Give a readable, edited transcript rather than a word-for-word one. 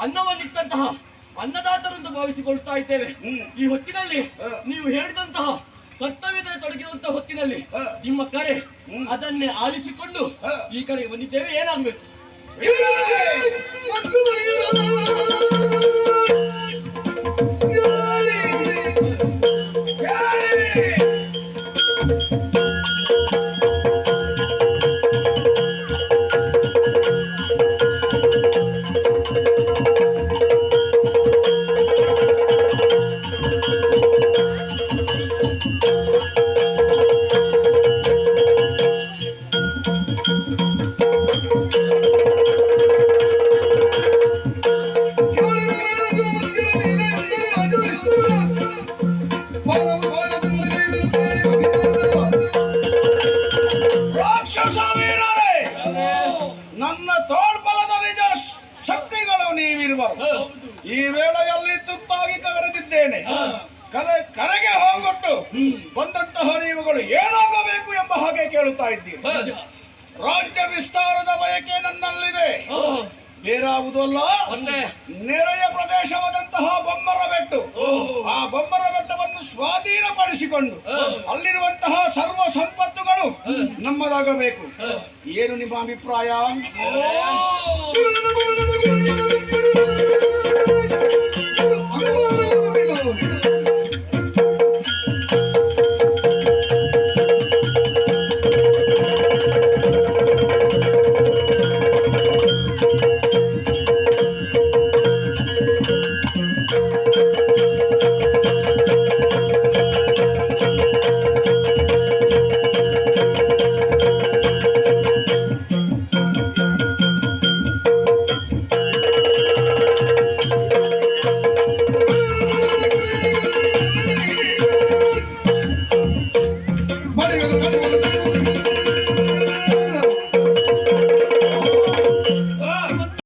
ಅನ್ನವನ್ನಿತ್ತಂತಹ ಅನ್ನದಾತರು ಅಂತ ಭಾವಿಸಿಕೊಳ್ತಾ ಇದ್ದೇವೆ. ಈ ಹೊತ್ತಿನಲ್ಲಿ ನೀವು ಹೇಳಿದಂತಹ ಕರ್ತವ್ಯದಲ್ಲಿ ತೊಡಗಿರುವಂತಹ ಹೊತ್ತಿನಲ್ಲಿ ನಿಮ್ಮ ಕರೆ ಅದನ್ನೇ ಆಲಿಸಿಕೊಂಡು ಈ ಕಡೆಗೆ ಬಂದಿದ್ದೇವೆ. ಏನಾಗಬೇಕು? ನನ್ನ ತೋಳ್ಬಲದ ನಿಜ ಶಕ್ತಿಗಳು ನೀವಿರುವರು. ಈ ವೇಳೆಯಲ್ಲಿ ತುತ್ತಾಗಿ ಕರೆದಿದ್ದೇನೆ. ಕರೆಗೆ ಹೋಗೊಟ್ಟು ಬಂದಂತಹ ನೀವುಗಳು ಏನಾಗಬೇಕು ಎಂಬ ಹಾಗೆ ಕೇಳುತ್ತಾ ಇದ್ದೀರಿ. ರಾಜ್ಯ ವಿಸ್ತಾರದ ಬಯಕೆ ನನ್ನಲ್ಲಿದೆ. ಬೇರಾವುದೂ ಅಲ್ಲ, ನೆರೆಯ ಪ್ರದೇಶವಾದಂತಹ ಬೊಮ್ಮರ ಬೆಟ್ಟು. ಆ ಬೊಮ್ಮರ ಬೆಟ್ಟವನ್ನು ಸ್ವಾಧೀನಪಡಿಸಿಕೊಂಡು ಅಲ್ಲಿರುವಂತಹ ಸರ್ವ ಸಂಪತ್ತುಗಳು ನಮ್ಮದಾಗಬೇಕು. ಏನು ನಿಮ್ಮ ಅಭಿಪ್ರಾಯ?